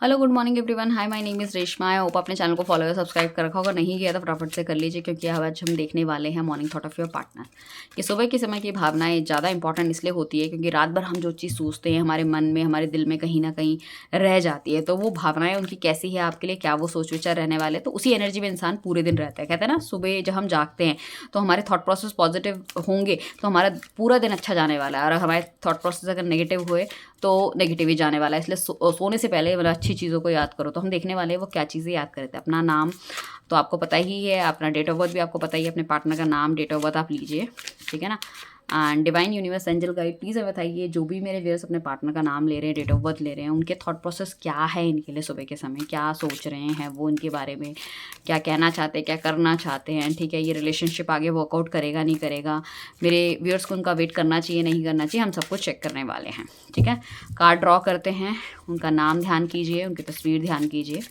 Hello good morning everyone. Hi my name is Reshma. I hope अपने channel को follow या subscribe कर रखा होगा। नहीं किया तो फटाफट से कर लीजिए, क्योंकि आज हम देखने वाले हैं morning thought of your partner. कि सुबह के समय की भावनाएं ज़्यादा इंपॉर्टेंट इसलिए होती है क्योंकि रात भर हम जो चीज़ सोचते हैं हमारे मन में, हमारे दिल में कहीं ना कहीं रह जाती है। तो वो भावनाएं उनकी कैसी है आपके लिए, क्या वो सोच विचार रहने वाले, तो उसी एनर्जी में इंसान पूरे दिन रहता है। कहते हैं ना, सुबह जब हम जागते हैं तो हमारे थॉट प्रोसेस पॉजिटिव होंगे तो हमारा पूरा दिन अच्छा जाने वाला है, और हमारे थॉट प्रोसेस अगर नेगेटिव हुए तो नेगेटिव ही जाने वाला है। इसलिए सोने से पहले मतलब अच्छी चीज़ों को याद करो। तो हम देखने वाले हैं वो क्या चीज़ें याद करते हैं। अपना नाम तो आपको पता ही है, अपना डेट ऑफ बर्थ भी आपको पता ही है, अपने पार्टनर का नाम डेट ऑफ बर्थ आप लीजिए, ठीक है ना। And divine universe angel guide please बताइए, जो भी मेरे व्यूअर्स अपने पार्टनर का नाम ले रहे हैं, डेट ऑफ बर्थ ले रहे हैं, उनके थॉट प्रोसेस क्या है इनके लिए सुबह के समय, क्या सोच रहे हैं वो इनके बारे में, क्या कहना चाहते हैं, क्या करना चाहते हैं, ठीक है। ये रिलेशनशिप आगे वर्कआउट करेगा नहीं करेगा, मेरे व्यूअर्स को उनका वेट करना चाहिए नहीं करना चाहिए, हम सब कुछ चेक करने वाले हैं, ठीक है। कार्ड ड्रॉ करते हैं, उनका नाम ध्यान कीजिए, उनकी तस्वीर ध्यान कीजिए।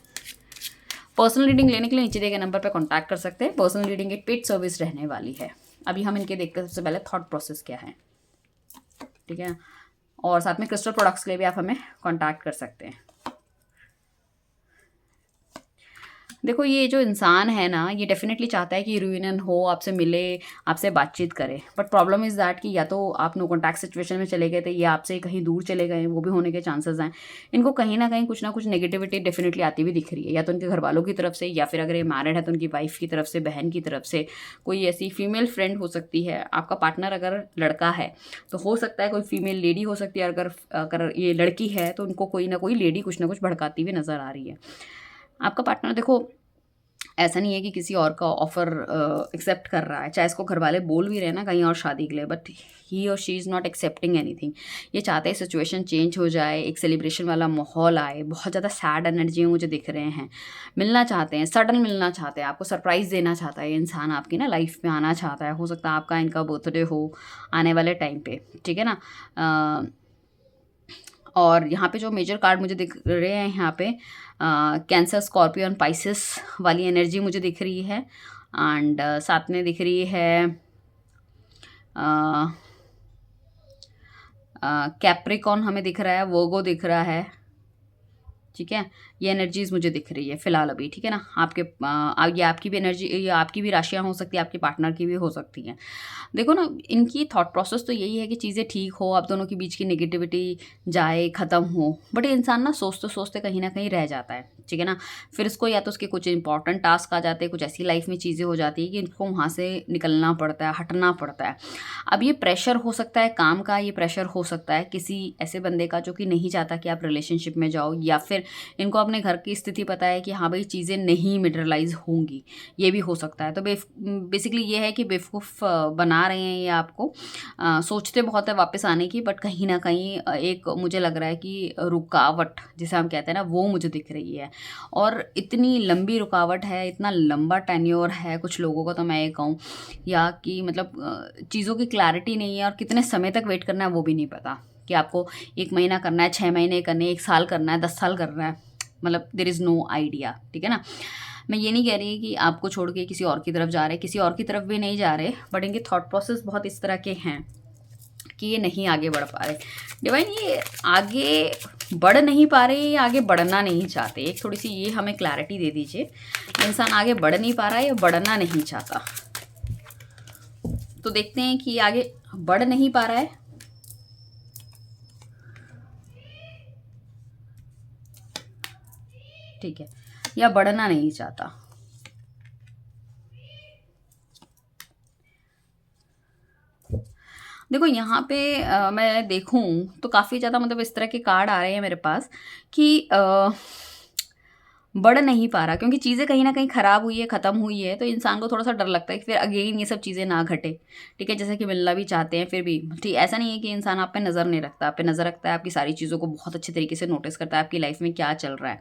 पर्सनल रीडिंग लेने के लिए नीचे दिए गए नंबर पर कांटेक्ट कर सकते हैं। पर्सनल रीडिंग एक पेड सर्विस रहने वाली है। अभी हम इनके देखते हैं सबसे पहले थॉट प्रोसेस क्या है, ठीक है। और साथ में क्रिस्टल प्रोडक्ट्स के लिए भी आप हमें कांटेक्ट कर सकते हैं। देखो, ये जो इंसान है ना, ये डेफिनेटली चाहता है कि रियूनियन हो, आपसे मिले, आपसे बातचीत करे। बट प्रॉब्लम इज़ दैट कि या तो आप नो कॉन्टैक्ट सिचुएशन में चले गए थे, या आपसे कहीं दूर चले गए, वो भी होने के चांसेस हैं। इनको कहीं ना कहीं कुछ ना कुछ नेगेटिविटी डेफिनेटली आती हुई दिख रही है, या तो उनके घर वालों की तरफ से, या फिर अगर ये मैरिड है तो उनकी वाइफ की तरफ से, बहन की तरफ से, कोई ऐसी फीमेल फ्रेंड हो सकती है। आपका पार्टनर अगर लड़का है तो हो सकता है कोई फीमेल लेडी हो सकती है। अगर अगर ये लड़की है तो उनको कोई ना कोई लेडी कुछ ना कुछ भड़काती हुई नज़र आ रही है। आपका पार्टनर देखो, ऐसा नहीं है कि किसी और का ऑफ़र एक्सेप्ट कर रहा है, चाहे इसको घर वाले बोल भी रहे हैं ना कहीं और शादी के लिए, बट ही और she is not accepting anything. ये चाहते हैं सिचुएशन चेंज हो जाए, एक सेलिब्रेशन वाला माहौल आए। बहुत ज़्यादा सैड एनर्जी मुझे दिख रहे हैं। मिलना चाहते हैं, सडन मिलना चाहते हैं, आपको सरप्राइज़ देना चाहता है ये इंसान, आपकी ना लाइफ में आना चाहता है। हो सकता है आपका इनका बर्थडे हो आने वाले टाइम पे, ठीक है ना। और यहाँ पे जो मेजर कार्ड मुझे दिख रहे हैं, यहाँ पे कैंसर, स्कॉर्पियन, पाइसिस वाली एनर्जी मुझे दिख रही है। एंड साथ में दिख रही है कैप्रिकॉन हमें दिख रहा है, वर्गो दिख रहा है, ठीक है। ये एनर्जीज मुझे दिख रही है फिलहाल अभी, ठीक है ना। आपके ये आपकी भी एनर्जी, ये आपकी भी राशियाँ हो सकती है, आपके पार्टनर की भी हो सकती हैं। देखो ना, इनकी थॉट प्रोसेस तो यही है कि चीज़ें ठीक हो, आप दोनों के बीच की नेगेटिविटी जाए, ख़त्म हो। बट ये इंसान ना सोचते सोचते कहीं ना कहीं रह जाता है, ठीक है ना। फिर इसको या तो उसके कुछ इंपॉर्टेंट टास्क आ जाते हैं, कुछ ऐसी लाइफ में चीज़ें हो जाती है कि इनको वहाँ से निकलना पड़ता है, हटना पड़ता है। अब ये प्रेशर हो सकता है काम का, ये प्रेशर हो सकता है किसी ऐसे बंदे का जो कि नहीं चाहता कि आप रिलेशनशिप में जाओ, या फिर इनको अपने घर की स्थिति पता है कि हाँ भाई चीज़ें नहीं मटेरियलाइज होंगी, ये भी हो सकता है। तो बेसिकली ये है कि बेवकूफ़ बना रहे हैं ये आपको। सोचते बहुत है वापस आने की, बट कहीं ना कहीं एक मुझे लग रहा है कि रुकावट जिसे हम कहते हैं ना, वो मुझे दिख रही है। और इतनी लंबी रुकावट है, इतना लंबा टेन्योर है कुछ लोगों का, तो मैं ये कहूँ या कि मतलब चीज़ों की क्लैरिटी नहीं है, और कितने समय तक वेट करना है वो भी नहीं पता कि आपको 1 महीना करना है, 6 महीने करने, 1 साल करना है, 10 साल करना है, मतलब देयर इज़ नो आइडिया, ठीक है ना। मैं ये नहीं कह रही कि आपको छोड़ के किसी और की तरफ जा रहे, किसी और की तरफ भी नहीं जा रहे, बट इनके थॉट प्रोसेस बहुत इस तरह के हैं कि ये नहीं आगे बढ़ पा रहे। डिवाइन, ये आगे बढ़ नहीं पा रहे, ये आगे बढ़ना नहीं चाहते। एक थोड़ी सी ये हमें क्लैरिटी दे दीजिए। इंसान आगे बढ़ नहीं पा रहा है या बढ़ना नहीं चाहता, तो देखते हैं कि आगे बढ़ नहीं पा रहा है, ठीक है, या बढ़ना नहीं चाहता। देखो यहाँ पे मैं देखूं तो काफ़ी ज़्यादा मतलब इस तरह के कार्ड आ रहे हैं मेरे पास कि बढ़ नहीं पा रहा, क्योंकि चीज़ें कहीं न कहीं ख़राब हुई है, ख़त्म हुई है, तो इंसान को थोड़ा-सा डर लगता है कि फिर अगेन ये सब चीज़ें ना घटे, ठीक है। जैसे कि मिलना भी चाहते हैं फिर भी, ठीक, ऐसा नहीं है कि इंसान आप पे नज़र नहीं रखता, आप पे नज़र रखता है, आपकी सारी चीज़ों को बहुत अच्छे तरीके से नोटिस करता है, आपकी लाइफ़ में क्या चल रहा है,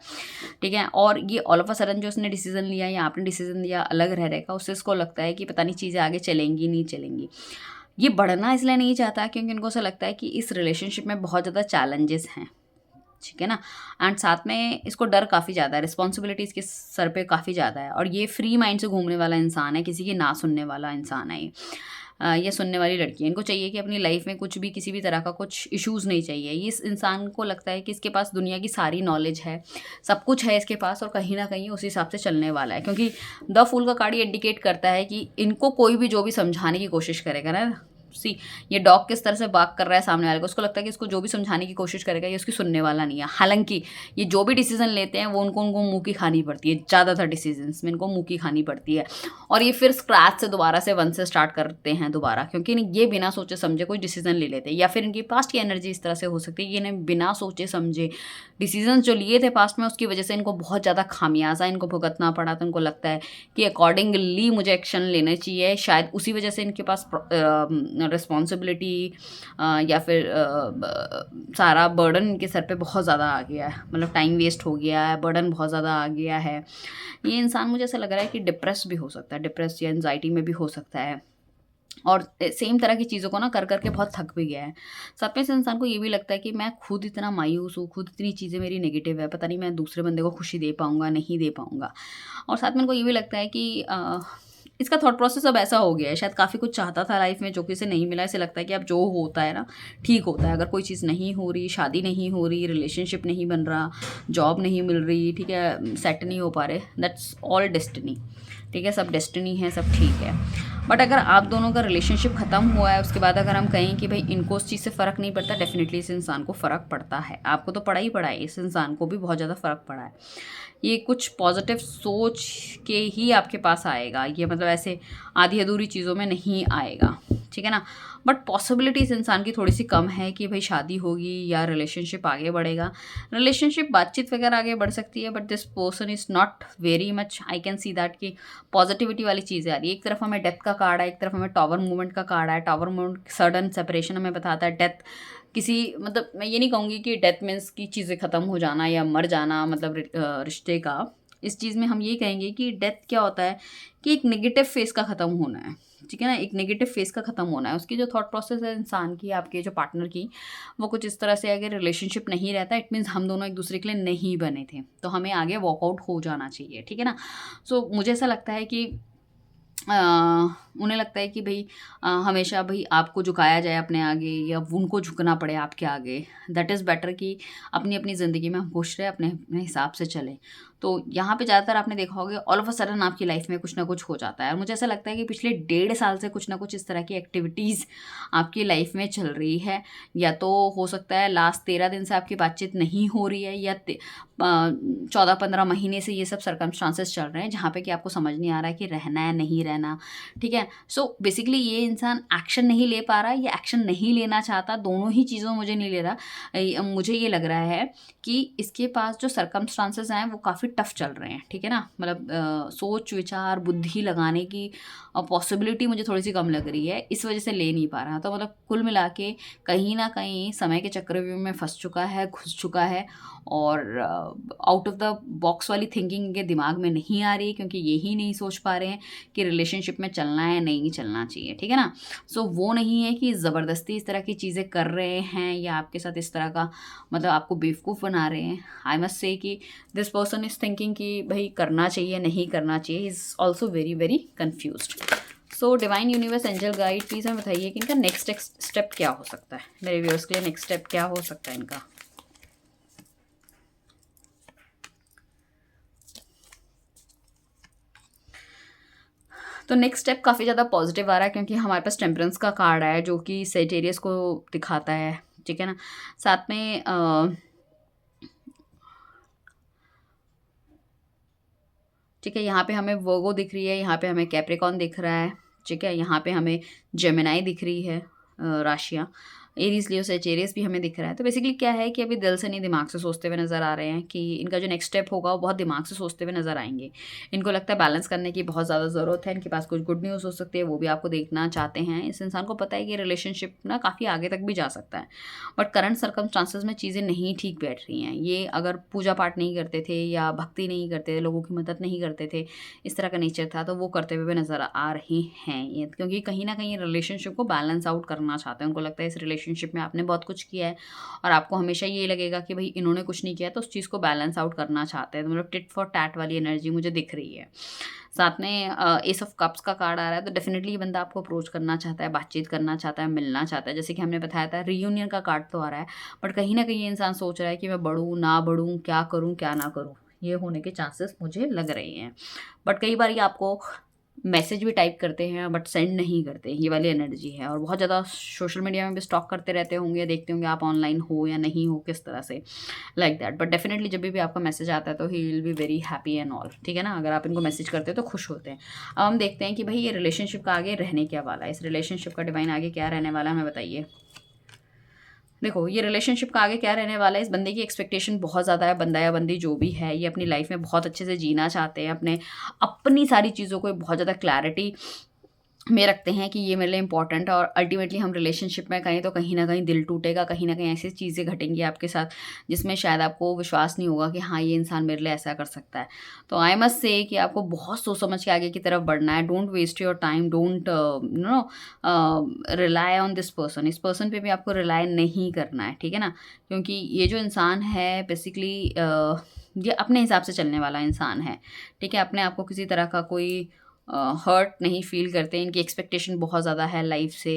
ठीक है। और ये ऑल ऑफ अ सडन जो उसने डिसीज़न लिया या आपने डिसीज़न लिया अलग रह रहेगा, उससे इसको लगता है कि पता नहीं चीज़ें आगे चलेंगी, नहीं चलेंगी। ये बढ़ना इसलिए नहीं चाहता क्योंकि इनको ऐसा लगता है कि इस रिलेशनशिप में बहुत ज़्यादा चैलेंजेस हैं, ठीक है ना। एंड साथ में इसको डर काफ़ी ज़्यादा है, रिस्पॉन्सिबिलिटी इसके सर पे काफ़ी ज़्यादा है, और ये फ्री माइंड से घूमने वाला इंसान है, किसी की ना सुनने वाला इंसान है ये। ये सुनने वाली लड़की है, इनको चाहिए कि अपनी लाइफ में कुछ भी किसी भी तरह का कुछ इश्यूज़ नहीं चाहिए। ये इस इंसान को लगता है कि इसके पास दुनिया की सारी नॉलेज है, सब कुछ है इसके पास और कहीं ना कहीं उस हिसाब से चलने वाला है, क्योंकि द फूल का कार्ड ये इंडिकेट करता है कि इनको कोई भी जो भी समझाने की कोशिश करेगा ना, सी ये डॉग किस तरह से बात कर रहा है सामने वाले को, उसको लगता है कि इसको जो भी समझाने की कोशिश करेगा ये उसकी सुनने वाला नहीं है। हालांकि ये जो भी डिसीजन लेते हैं वो उनको मुंह की खानी पड़ती है, ज़्यादातर डिसीजंस में इनको मुंह की खानी पड़ती है और ये फिर स्क्रैच से दोबारा से वन से स्टार्ट करते हैं दोबारा, क्योंकि ये बिना सोचे समझे कोई डिसीजन ले लेते हैं। या फिर इनकी पास्ट की एनर्जी इस तरह से हो सकती है कि इन्हें बिना सोचे समझे डिसीजन जो लिए थे पास्ट में उसकी वजह से इनको बहुत ज़्यादा खामियाजा इनको भुगतना पड़ा, तो इनको लगता है कि अकॉर्डिंगली मुझे एक्शन लेना चाहिए। शायद उसी वजह से इनके पास रिस्पॉन्सिबिलिटी या फिर सारा बर्डन इनके सर पे बहुत ज़्यादा आ गया है, मतलब टाइम वेस्ट हो गया है, बर्डन बहुत ज़्यादा आ गया है। ये इंसान मुझे ऐसा लग रहा है कि डिप्रेस भी हो सकता है, डिप्रेस या एंजाइटी में भी हो सकता है और सेम तरह की चीज़ों को ना कर करके बहुत थक भी गया है। साथ में इस इंसान को ये भी लगता है कि मैं खुद इतना मायूस हूँ, खुद इतनी चीज़ें मेरी नेगेटिव है, पता नहीं मैं दूसरे बंदे को खुशी दे पाऊँगा नहीं दे पाऊँगा। और साथ में इनको ये भी लगता है कि इसका थॉट प्रोसेस अब ऐसा हो गया है, शायद काफ़ी कुछ चाहता था लाइफ में जो कि इसे नहीं मिला, इसे लगता है कि अब जो होता है ना ठीक होता है। अगर कोई चीज़ नहीं हो रही, शादी नहीं हो रही, रिलेशनशिप नहीं बन रहा, जॉब नहीं मिल रही, ठीक है, सेट नहीं हो पा रहे, दैट्स ऑल डेस्टिनी, ठीक है, सब डेस्टिनी है, सब ठीक है। बट अगर आप दोनों का रिलेशनशिप ख़त्म हुआ है उसके बाद अगर हम कहें कि भाई इनको उस चीज़ से फ़र्क नहीं पड़ता, डेफिनेटली इस इंसान को फ़र्क पड़ता है। आपको तो पड़ा ही पड़ा है, इस इंसान को भी बहुत ज़्यादा फ़र्क पड़ा है। ये कुछ पॉजिटिव सोच के ही आपके पास आएगा, ये मतलब ऐसे आधी अधूरी चीज़ों में नहीं आएगा, ठीक है ना। बट पॉसिबिलिटी इस इंसान की थोड़ी सी कम है कि भाई शादी होगी या रिलेशनशिप आगे बढ़ेगा। रिलेशनशिप बातचीत वगैरह आगे बढ़ सकती है, but this person is not very much, I can see that कि पॉजिटिविटी वाली चीज़ें आ रही है। एक तरफ हमें डेथ का कार्ड है, एक तरफ हमें टावर मूवमेंट का कार्ड है। टावर मूवमेंट सडन सेपरेशन हमें बताता है, डेथ किसी, मतलब मैं ये नहीं कहूँगी कि डेथ मीन्स की चीज़ें ख़त्म हो जाना या मर जाना, मतलब रिश्ते का। इस चीज़ में हम ये कहेंगे कि डेथ क्या होता है कि एक नेगेटिव फेस का ख़त्म होना है, ठीक है ना, एक नेगेटिव फेस का ख़त्म होना है। उसकी जो थॉट प्रोसेस है इंसान की, आपके जो पार्टनर की, वो कुछ इस तरह से अगर रिलेशनशिप नहीं रहता इट मीन्स हम दोनों एक दूसरे के लिए नहीं बने थे, तो हमें आगे वॉकआउट हो जाना चाहिए, ठीक है ना। सो मुझे ऐसा लगता है कि उन्हें लगता है कि भाई हमेशा भाई आपको झुकाया जाए अपने आगे या उनको झुकना पड़े आपके आगे, दैट इज़ बेटर कि अपनी अपनी ज़िंदगी में हम खुश रहे, अपने अपने हिसाब से चलें। तो यहाँ पे ज़्यादातर आपने देखा होगा ऑल ऑफ अ सडन आपकी लाइफ में कुछ ना कुछ हो जाता है और मुझे ऐसा लगता है कि पिछले 1.5 साल से कुछ ना कुछ इस तरह की एक्टिविटीज़ आपकी लाइफ में चल रही है। या तो हो सकता है लास्ट 13 दिन से आपकी बातचीत नहीं हो रही है, या 14-15 महीने से ये सब सर्कमस्टांसेस चल रहे हैं जहाँ पे कि आपको समझ नहीं आ रहा है कि रहना है नहीं रहना, ठीक है। सो बेसिकली ये इंसान एक्शन नहीं ले पा रहा है या एक्शन नहीं लेना चाहता, दोनों ही चीज़ों मुझे नहीं ले रहा। मुझे ये लग रहा है कि इसके पास जो सर्कमस्टांसेस हैं वो काफ़ी टफ चल रहे हैं, ठीक है ना। मतलब सोच विचार बुद्धि लगाने की पॉसिबिलिटी मुझे थोड़ी सी कम लग रही है, इस वजह से ले नहीं पा रहा। तो मतलब कुल मिला के कहीं ना कहीं समय के चक्रव्यूह में फंस चुका है, घुस चुका है और आउट ऑफ द बॉक्स वाली थिंकिंग इनके दिमाग में नहीं आ रही, क्योंकि यही नहीं सोच पा रहे हैं कि रिलेशनशिप में चलना है नहीं चलना चाहिए, ठीक है ना। सो वो नहीं है कि ज़बरदस्ती इस तरह की चीज़ें कर रहे हैं या आपके साथ इस तरह का मतलब आपको बेवकूफ़ बना रहे हैं। आई मस्ट से कि दिस पर्सन इज़ थिंकिंग कि भाई करना चाहिए नहीं करना चाहिए, is also very very confused. So divine universe angel guide please हमें बताइए कि इनका नेक्स्ट स्टेप क्या हो सकता है, मेरे व्यूअर्स के लिए नेक्स्ट स्टेप क्या हो सकता है इनका। तो नेक्स्ट स्टेप काफ़ी ज़्यादा पॉजिटिव आ रहा है क्योंकि हमारे पास टेम्परेंस का कार्ड है जो कि सेजिटेरियस को दिखाता है, ठीक है ना। साथ में ठीक है, यहाँ पे हमें वर्गो दिख रही है, यहाँ पे हमें कैप्रिकॉन दिख रहा है, ठीक है, यहाँ पे हमें जेमिनाई दिख रही है राशियाँ, एरीज लियो सेजिटेरियस भी हमें दिख रहा है। तो बेसिकली क्या है कि अभी दिल से नहीं दिमाग से सोचते हुए नज़र आ रहे हैं कि इनका जो नेक्स्ट स्टेप होगा वो बहुत दिमाग से सोचते हुए नज़र आएंगे। इनको लगता है बैलेंस करने की बहुत ज़्यादा ज़रूरत है, इनके पास कुछ गुड न्यूज़ हो सकती है वो भी आपको देखना चाहते हैं। इस इंसान को पता है कि रिलेशनशिप ना काफ़ी आगे तक भी जा सकता है, बट करंट सर्कमस्टांसेस में चीज़ें नहीं ठीक बैठ रही हैं। ये अगर पूजा पाठ नहीं करते थे या भक्ति नहीं करते थे, लोगों की मदद नहीं करते थे, इस तरह का नेचर था, तो वो करते हुए नज़र आ रहे हैं ये, क्योंकि कहीं ना कहीं रिलेशनशिप को बैलेंस आउट करना चाहते हैं। उनको लगता है इस रिलेशनशिप रिलेशनशिप में आपने बहुत कुछ किया है और आपको हमेशा ये लगेगा कि भाई इन्होंने कुछ नहीं किया, तो उस चीज़ को बैलेंस आउट करना चाहते हैं। तो मतलब टिट फॉर टैट वाली एनर्जी मुझे दिख रही है। साथ में एस ऑफ कप्स का कार्ड आ रहा है, तो डेफिनेटली ये बंदा आपको अप्रोच करना चाहता है, बातचीत करना चाहता है, मिलना चाहता है। जैसे कि हमने बताया था, रीयूनियन का कार्ड तो आ रहा है, बट कहीं ना कहीं ये इंसान सोच रहा है कि मैं बढ़ूँ ना बढ़ूँ, क्या करूँ क्या ना करूँ, ये होने के चांसेस मुझे लग रहे हैं। बट कई बार ये आपको मैसेज भी टाइप करते हैं बट सेंड नहीं करते, ये वाली एनर्जी है। और बहुत ज़्यादा सोशल मीडिया में भी स्टॉक करते रहते होंगे, देखते होंगे आप ऑनलाइन हो या नहीं हो, किस तरह से, लाइक दैट। बट डेफिनेटली जब भी आपका मैसेज आता है तो he will be very happy and all, ठीक है ना। अगर आप इनको मैसेज करते हैं तो खुश होते हैं। अब हम देखते हैं कि भाई ये रिलेशनशिप का आगे रहने क्या वाला है, इस रिलेशनशिप का डिवाइन आगे क्या रहने वाला है, हमें बताइए। देखो, ये रिलेशनशिप का आगे क्या रहने वाला है, इस बंदे की एक्सपेक्टेशन बहुत ज़्यादा है। बंदा या बंदी जो भी है, ये अपनी लाइफ में बहुत अच्छे से जीना चाहते हैं, अपनी सारी चीज़ों को बहुत ज़्यादा क्लैरिटी में रखते हैं कि ये मेरे लिए इंपॉर्टेंट है। और अल्टीमेटली हम रिलेशनशिप में कहीं तो कहीं ना कहीं दिल टूटेगा, कहीं ना कहीं ऐसी चीज़ें घटेंगी आपके साथ जिसमें शायद आपको विश्वास नहीं होगा कि हाँ, ये इंसान मेरे लिए ऐसा कर सकता है। तो आई मस्ट से कि आपको बहुत सोच समझ के आगे की तरफ बढ़ना है। Don't waste your time, don't rely on this person. इस पर्सन पे भी आपको रिलाई नहीं करना है, ठीक है ना। क्योंकि ये जो इंसान है बेसिकली ये अपने हिसाब से चलने वाला इंसान है, ठीक है। अपने आप को किसी तरह का कोई हर्ट नहीं फील करते। इनकी एक्सपेक्टेशन बहुत ज़्यादा है लाइफ से।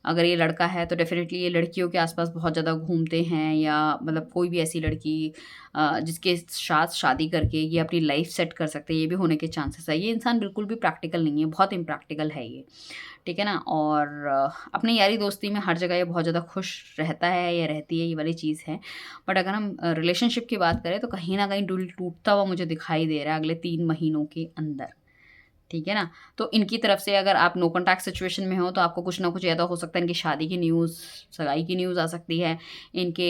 अगर ये लड़का है तो डेफिनेटली ये लड़कियों के आसपास बहुत ज़्यादा घूमते हैं, या मतलब कोई भी ऐसी लड़की जिसके साथ शादी करके ये अपनी लाइफ सेट कर सकते हैं, ये भी होने के चांसेस है। ये इंसान बिल्कुल भी प्रैक्टिकल नहीं है, बहुत इम्प्रैक्टिकल है ये, ठीक है ना। और अपनी यारी दोस्ती में हर जगह ये बहुत ज़्यादा खुश रहता है या रहती है, ये वाली चीज़ है। बट अगर हम रिलेशनशिप की बात करें तो कहीं ना कहीं दिल टूटता हुआ मुझे दिखाई दे रहा है अगले 3 महीनों के अंदर, ठीक है ना। तो इनकी तरफ से अगर आप नो कॉन्टैक्ट सिचुएशन में हो तो आपको कुछ ना कुछ या तो हो सकता है इनकी शादी की न्यूज़, सगाई की न्यूज़ आ सकती है। इनके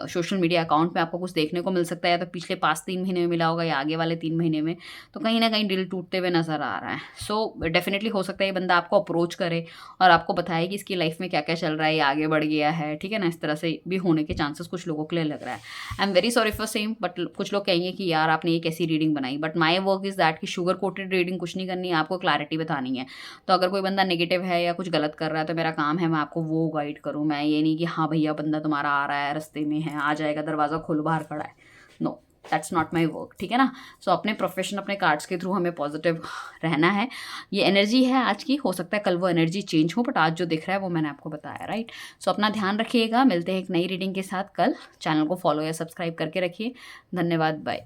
सोशल मीडिया अकाउंट में आपको कुछ देखने को मिल सकता है, या तो पिछले 5-3 महीने में मिला होगा या आगे वाले 3 महीने में। तो कहीं ना कहीं दिल टूटते हुए नज़र आ रहा है। सो डेफिनेटली हो सकता है ये बंदा आपको अप्रोच करे और आपको बताए कि इसकी लाइफ में क्या क्या चल रहा है, ये आगे बढ़ गया है, ठीक है ना। इस तरह से भी होने के चांसेस कुछ लोगों के लिए लग रहा है। I am very sorry for same, but कुछ लोग कहेंगे कि यार आपने ये कैसी रीडिंग बनाई। But my work is that कि शुगर कोटेड रीडिंग कुछ नहीं करनी है, आपको क्लैरिटी बतानी है। तो अगर कोई बंदा नेगेटिव है या कुछ गलत कर रहा है तो मेरा काम है मैं आपको वो गाइड करूँ। मैं ये नहीं कि हाँ भैया बंदा तुम्हारा आ रहा है, रास्ते में है, आ जाएगा, दरवाज़ा खोल बाहर खड़ा है। No, that's not my work, ठीक है ना। सो अपने प्रोफेशन, अपने कार्ड्स के थ्रू हमें पॉजिटिव रहना है। ये एनर्जी है आज की, हो सकता है कल वो एनर्जी चेंज हो, बट आज जो दिख रहा है वो मैंने आपको बताया, राइट। सो अपना ध्यान रखिएगा, मिलते हैं एक नई रीडिंग के साथ कल। चैनल को फॉलो या सब्सक्राइब करके रखिए। धन्यवाद, बाय।